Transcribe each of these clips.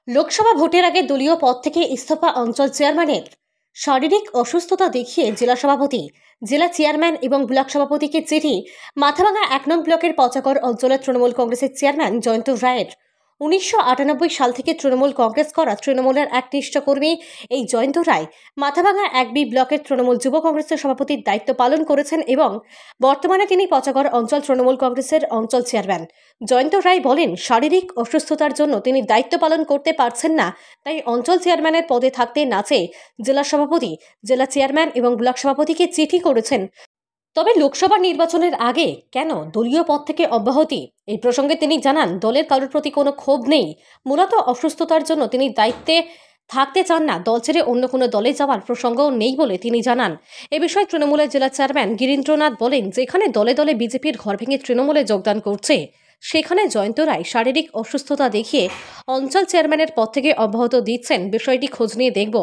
লোকসভা ভোটের আগে দলীয় পদ থেকে ইস্তফা অঞ্চল চেয়ারম্যানের শারীরিক অসুস্থতা দেখিয়ে জেলা সভাপতি, জেলা চেয়ারম্যান এবং ব্লক সভাপতিকে চিঠি। মাথাভাঙা ১ নং ব্লকের পচাগড় অঞ্চলের তৃণমূল কংগ্রেসের চেয়ারম্যান জয়ন্ত রায়ের ১৯৯৮ সাল থেকে তৃণমূল কংগ্রেস করা তৃণমূলের একনিষ্ঠ কর্মী এই জয়ন্ত রায় মাথাভাঙা ১ বি ব্লকের তৃণমূল যুব কংগ্রেসের সভাপতির দায়িত্ব পালন করেছেন এবং বর্তমানে তিনি পচাগড় অঞ্চল তৃণমূল কংগ্রেসের অঞ্চল চেয়ারম্যান। জয়ন্ত রায় বলেন, শারীরিক অসুস্থতার জন্য তিনি দায়িত্ব পালন করতে পারছেন না, তাই অঞ্চল চেয়ারম্যানের পদে থাকতে না চেয়ে জেলা সভাপতি, জেলা চেয়ারম্যান এবং ব্লক সভাপতিকে চিঠি করেছেন। তবে লোকসভা নির্বাচনের আগে কেন দলীয় পদ থেকে অব্যাহতি, এই প্রসঙ্গে তিনি জানান, দলের কারোর প্রতি কোনো ক্ষোভ নেই, মূলত অসুস্থতার জন্য তিনি দায়িত্বে থাকতে চান না, দল ছেড়ে অন্য কোনো দলে যাওয়ার প্রসঙ্গও নেই বলে তিনি জানান। এ বিষয়ে তৃণমূলের জেলা চেয়ারম্যান গিরীন্দ্রনাথ বলেন, যেখানে দলে দলে বিজেপির ঘর ভেঙে তৃণমূলে যোগদান করছে, সেখানে জয়ন্ত রায় শারীরিক অসুস্থতা দেখিয়ে অঞ্চল চেয়ারম্যানের পদ থেকে অব্যাহত দিচ্ছেন। বিষয়টি খোঁজ নিয়ে দেখব,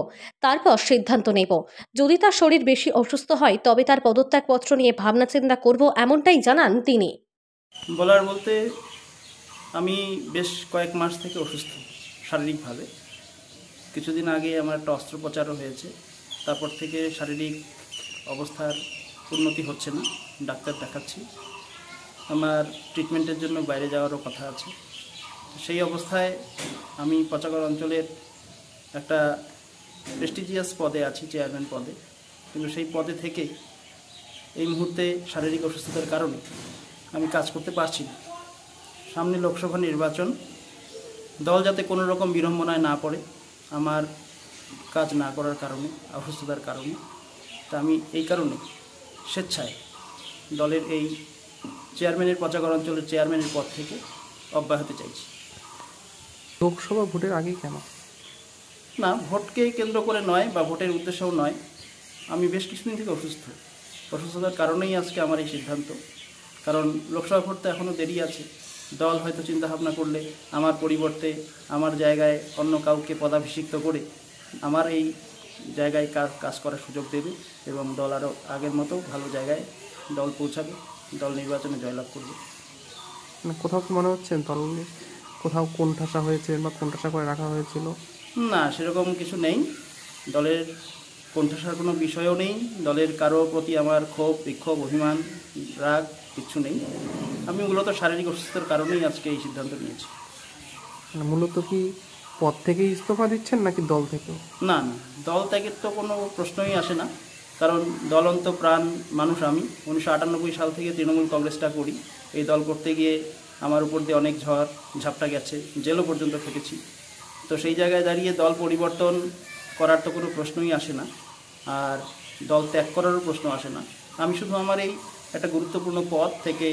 তারপর সিদ্ধান্ত নেব। যদি তার শরীর বেশি অসুস্থ হয় তবে তার পদত্যাগপত্র নিয়ে ভাবনা চিন্তা করব, এমনটাই জানান তিনি। বলার বলতে আমি বেশ কয়েক মাস থেকে অসুস্থ শারীরিকভাবে। কিছুদিন আগে আমার একটা অস্ত্রোপচারও হয়েছে, তারপর থেকে শারীরিক অবস্থার উন্নতি হচ্ছে না, ডাক্তার দেখাচ্ছি। আমার ট্রিটমেন্টের জন্য বাইরে যাওয়ারও কথা আছে। সেই অবস্থায় আমি পচাগড় অঞ্চলের একটা প্রেস্টিজিয়াস পদে আছি, চেয়ারম্যান পদে, কিন্তু সেই পদে থেকে এই মুহূর্তে শারীরিক অসুস্থতার কারণে আমি কাজ করতে পারছি না। সামনে লোকসভা নির্বাচন, দল যাতে কোনো রকম বিড়ম্বনায় না পড়ে আমার কাজ না করার কারণে, অসুস্থতার কারণে, তা আমি এই কারণে স্বেচ্ছায় দলের এই চেয়ারম্যানের, পচাগড় অঞ্চলের চেয়ারম্যানের পদ থেকে অব্যাহতি চাইছি। লোকসভা ভোটের আগে কেন? না, ভোটকে কেন্দ্র করে নয় বা ভোটের উদ্দেশ্যও নয়, আমি বেশ কিছুদিন থেকে অসুস্থতার কারণেই আজকে আমার এই সিদ্ধান্ত। কারণ লোকসভা ভোট তো এখনও দেরি আছে। দল হয়তো চিন্তাভাবনা করলে আমার পরিবর্তে আমার জায়গায় অন্য কাউকে পদাভিষিক্ত করে আমার এই জায়গায় কাজ করার সুযোগ দেবে এবং দল আরও আগের মতো ভালো জায়গায় দল পৌঁছাবে, দল নির্বাচনে জয়লাভ করবে। কোথাও কি মনে হচ্ছে দল কোথাও কোণঠাসা হয়েছে বা কোণঠাসা করে রাখা হয়েছিল? না, সেরকম কিছু নেই। দলের কোণঠাসার কোনো বিষয়ও নেই। দলের কারো প্রতি আমার ক্ষোভ, বিক্ষোভ, অভিমান, রাগ কিছু নেই। আমি মূলত শারীরিক অসুস্থতার কারণেই আজকে এই সিদ্ধান্ত নিয়েছি। মূলত কি পদ থেকেই ইস্তফা দিচ্ছেন নাকি দল থেকেও? না, দল ত্যাগের তো কোনো প্রশ্নই আসে না। কারণ দলন্ত প্রাণ মানুষ আমি। ১৯৯৮ সাল থেকে তৃণমূল কংগ্রেসটা করি। এই দল করতে গিয়ে আমার উপর দিয়ে অনেক ঝড় ঝাপটা গেছে, জেলও পর্যন্ত খেটেছি। তো সেই জায়গায় দাঁড়িয়ে দল পরিবর্তন করার তো কোনো প্রশ্নই আসে না, আর দল ত্যাগ করারও প্রশ্ন আসে না। আমি শুধু আমার এই একটা গুরুত্বপূর্ণ পদ থেকে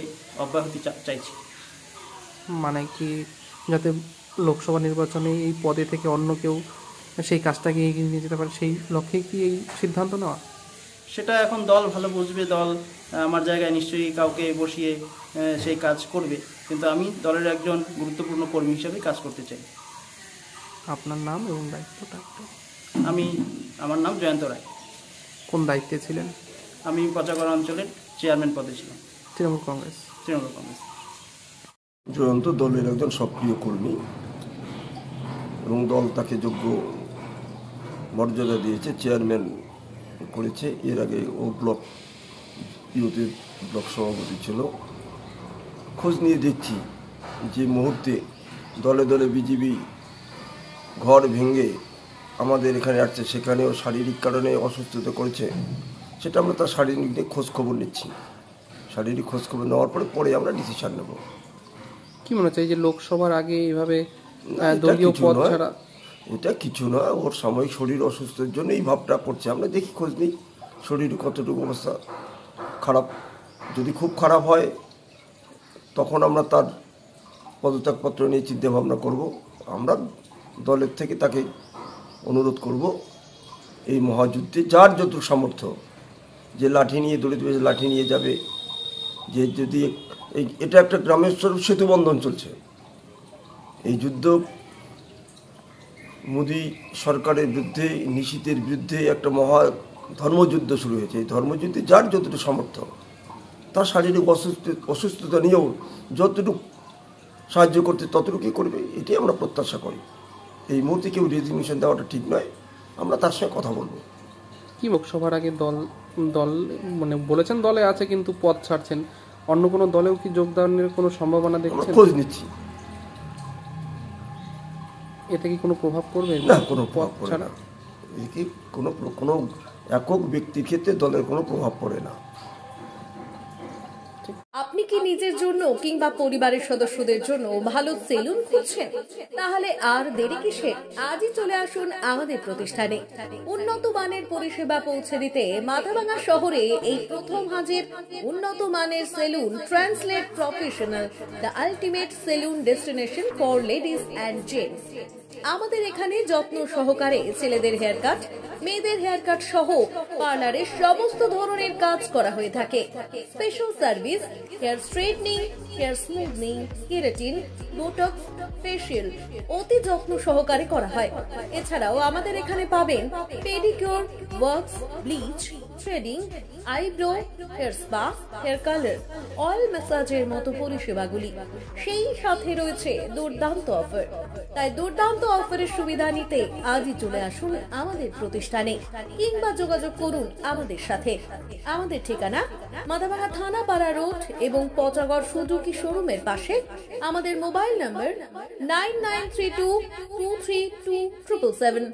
অব্যাহতি চাইছি। মানে কি, যাতে লোকসভা নির্বাচনে এই পদে থেকে অন্য কেউ সেই কাজটাকে এগিয়ে নিয়ে যেতে পারে, সেই লক্ষ্যে কি এই সিদ্ধান্ত নেওয়া? সেটা এখন দল ভালো বুঝবে। দল আমার জায়গায় নিশ্চয়ই কাউকে বসিয়ে সেই কাজ করবে, কিন্তু আমি দলের একজন গুরুত্বপূর্ণ কর্মী হিসেবে কাজ করতে চাই। আপনার নাম এবং দায়িত্বটা? আমার নাম জয়ন্ত রায়। কোন দায়িত্বে ছিলেন? আমি পচাগড় অঞ্চলের চেয়ারম্যান পদে ছিলাম, তৃণমূল কংগ্রেস। জয়ন্ত দলের একজন সক্রিয় কর্মী এবং দল তাকে যোগ্য মর্যাদা দিয়েছে, চেয়ারম্যান করেছে। এর আগে ও ব্লক ইউথের ব্লক সভাপতি ছিল। খোঁজ নিয়ে দেখছি যে মুহূর্তে দলে দলে বিজেপি ঘর ভেঙে আমাদের এখানে আসছে, সেখানেও শারীরিক কারণে অসুস্থতা করেছে, সেটা আমরা তার শারীরিক খোঁজখবর নিচ্ছি। শারীরিক খোঁজখবর নেওয়ার পরে আমরা ডিসিশন নেব। কি মনে হচ্ছে যে লোকসভার আগে এইভাবে দলীয় পদ ছাড়া? এটা কিছু না, ওর সাময়িক শরীর অসুস্থের জন্য এই ভাবটা করছে। আমরা দেখি, খোঁজ নিই শরীর কতটুকু অবস্থা খারাপ। যদি খুব খারাপ হয় তখন আমরা তার পদত্যাগপত্র নিয়ে চিন্তা ভাবনা করব। আমরা দলের থেকে তাকে অনুরোধ করব এই মহাযুদ্ধে যার যতটুকু সামর্থ্য, যে লাঠি নিয়ে দলিত লাঠি নিয়ে যাবে, যে যদি এটা একটা গ্রামের সেতু বন্ধন চলছে, এই যুদ্ধ মোদী সরকারের বিরুদ্ধে, নিষিদ্ধের বিরুদ্ধে একটা মহা ধর্মযুদ্ধ শুরু হয়েছে। এই ধর্মযুদ্ধে যার যতটুকু সামর্থ্য, তার শারীরিক অসুস্থতা নিয়েও যতটুকু সাহায্য করতে ততটুকুই করবে, এটাই আমরা প্রত্যাশা করি। এই মুহূর্তে কেউ রেজিগনেশন দেওয়াটা ঠিক নয়, আমরা তার সঙ্গে কথা বলবো। কি লোকসভার আগে দল দল মানে বলেছেন দলে আছে কিন্তু পদ ছাড়ছেন, অন্য কোনো দলেও কি যোগদানের কোনো সম্ভাবনা আমরা দেখছেন? খোঁজ নিচ্ছি। এতে কি কোনো প্রভাব পড়বে? না, কোনো প্রভাব পদ পড়ে ছাড়া না। একে কোনো একক ব্যক্তির ক্ষেত্রে দলের কোনো প্রভাব পড়ে না। আপনি কি নিজের জন্য কিংবা পরিবারের সদস্যদের জন্য ভালো সেলুন খুঁজছেন? তাহলে আর দেরি কিসের? আজই চলে আসুন আমাদের প্রতিষ্ঠানে। উন্নত মানের পরিষেবা পৌঁছে দিতে মাথাভাঙা শহরে এই প্রথম হাজির উন্নত মানের salon translate professional, the ultimate salon destination for ladies and gents. আমাদের এখানে যত্ন সহকারে ছেলেদের হেয়ার কাট, মেয়েদের হেয়ার কাট সহ পার্লারের সমস্ত ধরনের কাজ করা হয়ে থাকে। Special service, hair straightening, hair smoothening, keratin, botox, facial অতি যত্ন সহকারে করা হয়। এছাড়াও আমাদের এখানে পাবেন pedicure, wax, bleach, threading, eyebrow, hair spa, hair colour, oil ম্যাসাজের মতো পরিষেবাগুলি। সেই সাথে রয়েছে দুর্দান্ত অফার। তাই দুর্দান্ত অফারের সুবিধা নিতে আজই চলে আসুন আমাদের প্রতিষ্ঠানে কিংবা যোগাযোগ করুন আমাদের সাথে। আমাদের ঠিকানা মাথাভাঙা থানাপাড়া রোড এবং পচাগড় সুজুকি শোরুমের পাশে। আমাদের মোবাইল নম্বর 9932232777।